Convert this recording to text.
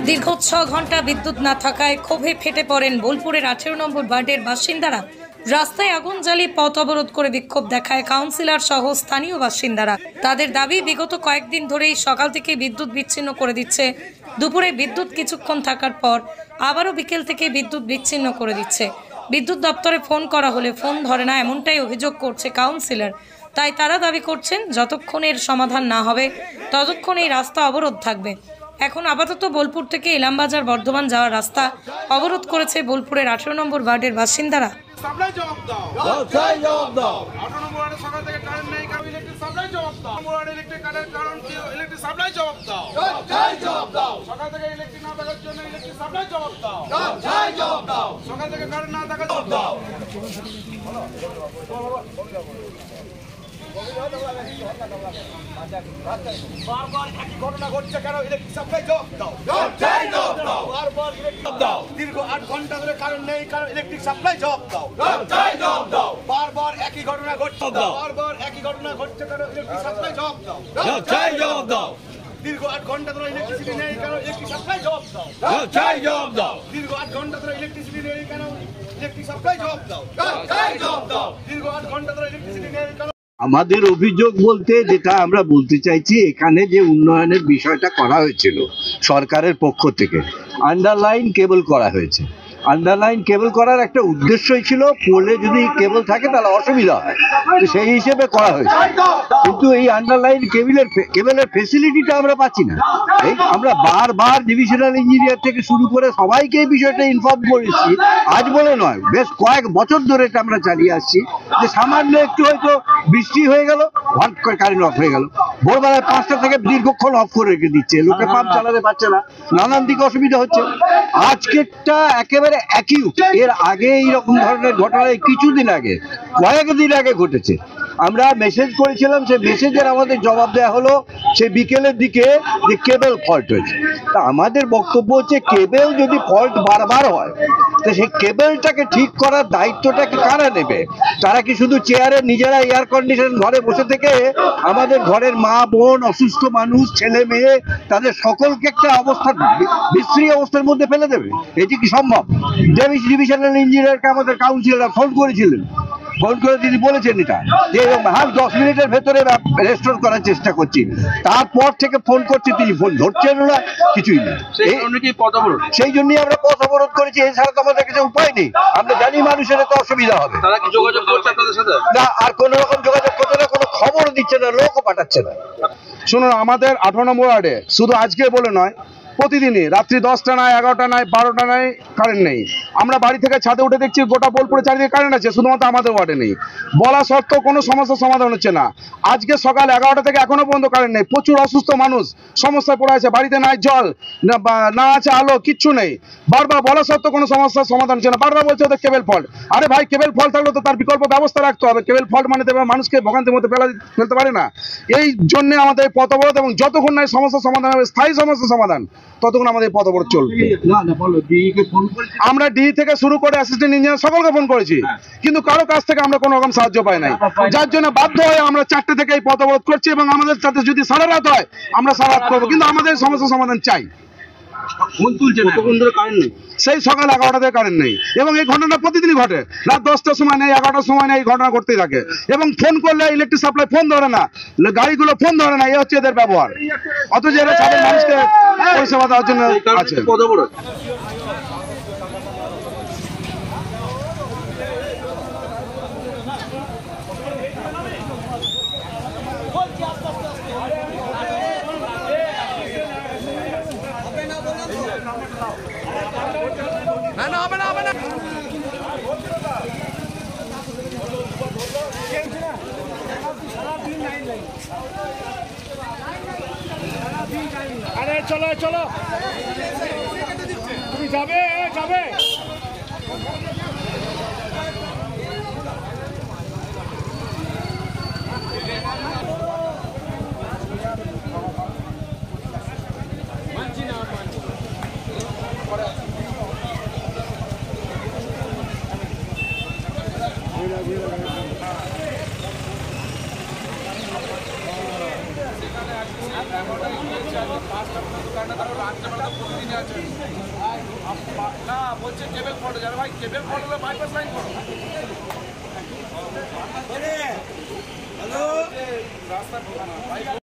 দীর্ঘ 6 ঘন্টা বিদ্যুৎ না থাকায় ক্ষোভে ফেটে পড়েন বোলপুরের 18 নম্বর ওয়ার্ডের বাসিন্দারা। রাস্তায় আগুন জ্বালিয়ে পথ অবরোধ করে বিক্ষোভ দেখায় কাউন্সিলর সহ স্থানীয় বাসিন্দারা। তাদের দাবি, বিগত কয়েকদিন ধরেই সকাল থেকে বিদ্যুৎ বিচ্ছিন্ন করে দিচ্ছে। দুপুরে বিদ্যুৎ কিছুক্ষণ থাকার পর আবারও বিকেল থেকে বিদ্যুৎ বিচ্ছিন্ন করে দিচ্ছে। বিদ্যুৎ দপ্তরে ফোন করা হলে ফোন ধরে না, এমনটাই অভিযোগ করছে কাউন্সিলর। তাই তারা দাবি করছেন, যতক্ষণ এর সমাধান না হবে ততক্ষণ এই রাস্তা অবরোধ থাকবে। এখন আপাতত বোলপুর থেকে ইলামবাজার বর্ধমান যাওয়ার রাস্তা অবরোধ করেছে বোলপুরের 18 নম্বর ওয়ার্ডের বাসিন্দারা। বারবার একই ঘটনা ঘটছে কেন? ইলেকট্রিক সাপ্লাই জবাব দাও। বারবার দীর্ঘ 8 ঘন্টা ধরে কারণ নেই, কারণ ইলেকট্রিক সাপ্লাই জবাব দাও। বারবার একই ঘটনা ঘটছে, বারবার একই ঘটনা ঘটছে কেন? ইলেকট্রিক সাপ্লাই জবাব দাও। দীর্ঘ 8 ঘন্টা ধরে ইলেকট্রিসিটি নেই, কারণ ইলেকট্রিক সাপ্লাই জবাব দাও। দীর্ঘ 8 ঘন্টা ধরে ইলেকট্রিসিটি নেই, কেন? ইলেকট্রিক সাপ্লাই জবাব দাও। দীর্ঘ 8 ঘন্টা ধরে ইলেকট্রিসিটি নেই, কারণ আমাদের অভিযোগ বলতে যেটা আমরা বলতে চাইছি, এখানে যে উন্নয়নের বিষয়টা করা হয়েছিল সরকারের পক্ষ থেকে, আন্ডারলাইন কেবল করা হয়েছে। আন্ডারলাইন কেবল করার একটা উদ্দেশ্যই ছিল, পোলে যদি কেবল থাকে তাহলে অসুবিধা হয়, তো সেই হিসেবে করা হয়েছে। কিন্তু এই আন্ডারলাইন কেবলের ফেসিলিটিটা আমরা পাচ্ছি না। এই আমরা বারবার ডিভিশনাল ইঞ্জিনিয়ার থেকে শুরু করে সবাইকে এই বিষয়টা ইনফর্ম করেছি, আজ বলে নয়, বেশ কয়েক বছর ধরে এটা আমরা চালিয়ে আসছি। যে সামান্য একটু হয়তো বৃষ্টি হয়ে গেল, হঠাৎ করে কারেন্ট অফ হয়ে গেল, ভোরবেলায় 5টা থেকে দীর্ঘক্ষণ অফ করে রেখে দিচ্ছে, লোকে পাম্প চালাতে পারছে না, নানান দিকে অসুবিধা হচ্ছে। আজকেরটা একেবারে একই। এর আগে এইরকম ধরনের ঘটনা কিছুদিন আগে, কয়েকদিন আগে ঘটেছে। আমরা মেসেজ করেছিলাম, সেই মেসেজের আমাদের জবাব দেওয়া হলো সে বিকেলের দিকে যে কেবল ফল্ট হয়েছে। তা আমাদের বক্তব্য হচ্ছে, কেবল যদি ফল্ট বারবার হয় তো সেই কেবলটাকে ঠিক করার দায়িত্বটা কি কারা নেবে? তারা কি শুধু চেয়ারে নিজেরা এয়ার কন্ডিশন ঘরে বসে থেকে আমাদের ঘরের মা বোন, অসুস্থ মানুষ, ছেলে মেয়ে, তাদের সকলকে একটা বিশ্রী অবস্থার মধ্যে ফেলে দেবে? এটি কি সম্ভব? ডিভিশনাল ইঞ্জিনিয়ারকে আমাদের কাউন্সিলর ফোন করেছিলেন, ফোন করে তিনি বলেছেন এটা যে 10 মিনিটের ভেতরে রেস্টোর করার চেষ্টা করছি। তারপর থেকে ফোন করছি, তিনি ফোন ধরছেন না, কিছুই না। সেই জন্যই আমরা পথ অবরোধ করেছি, এছাড়া তো আমাদের কাছে উপায় নেই। আমরা জানি মানুষের তো অসুবিধা হবে না, আর কোন রকম যোগাযোগ করছে না, কোনো খবরও দিচ্ছে না, লোকও পাঠাচ্ছে না। শুনুন, আমাদের 18 নম্বর ওয়ার্ডে শুধু আজকে বলে নয়, প্রতিদিনই রাত্রি 10টা নয়, 11টা নয়, 12টা নয়, কারেন্ট নেই। আমরা বাড়ি থেকে ছাদে উঠে দেখছি গোটা বোলপুরে চারিদিকে কারেন্ট আছে, শুধুমাত্র আমাদের ওয়ার্ডে নেই। বলা সত্ত্বেও কোনো সমস্যার সমাধান হচ্ছে না। আজকে সকাল 11টা থেকে এখনো পর্যন্ত কারেন্ট নেই। প্রচুর অসুস্থ মানুষ সমস্যায় পড়ে আছে, বাড়িতে নাই জল, না আছে আলো, কিচ্ছু নেই। বারবার বলা সত্ত্বেও কোনো সমস্যার সমাধান হচ্ছে না। বারবার বলছে ওদের কেবল ফল্ট। আরে ভাই, কেবল ফল্ট থাকলে তো তার বিকল্প ব্যবস্থা রাখতে হবে। কেবল ফল্ট মানে মানুষকে ভোগান্তির মধ্যে ফেলতে পারে না। এই জন্য আমাদের পথ অবরোধ, এবং যতক্ষণ না সমস্যার সমাধান হবে, স্থায়ী সমস্যার সমাধান, ততক্ষণ আমাদের পথ অবরোধ চলবে। আমরা ডি থেকে শুরু করে অ্যাসিস্ট্যান্ট ইঞ্জিনিয়ার সকলকে ফোন করেছি, কিন্তু কারো কাছ থেকে আমরা কোনো রকম সাহায্য পাই নাই। যার জন্য বাধ্য হয়ে আমরা 4টে থেকে এই পথ অবরোধ করছি, এবং আমাদের সাথে যদি সারা রাত হয় আমরা সারা রাত করবো, কিন্তু আমাদের সমস্যার সমাধান চাই। সেই সকাল 11টা থেকে কারেন্ট নেই, এবং এই ঘটনা প্রতিদিনই ঘটে। রাত 10টার সময় নেই, 11টার সময় নেই, এই ঘটনা ঘটতেই থাকে। এবং ফোন করলে ইলেকট্রিক সাপ্লাই ফোন ধরে না, গাড়িগুলো ফোন ধরে না, এই হচ্ছে এদের ব্যবহার। অথচ এরা সাধারণ মানুষকে পরিষেবা দেওয়ার জন্য আছে। না, হবে না। আরে চলো, তুমি যাবে। 5টা পর্যন্ত কারণ তারা রাত্রেবেলা তো প্রতিদিনই আছে না বলছে কেবল ফটো যাবে ভাই কেবল ফটো হলে বাইপাস লাইন করো রাস্তা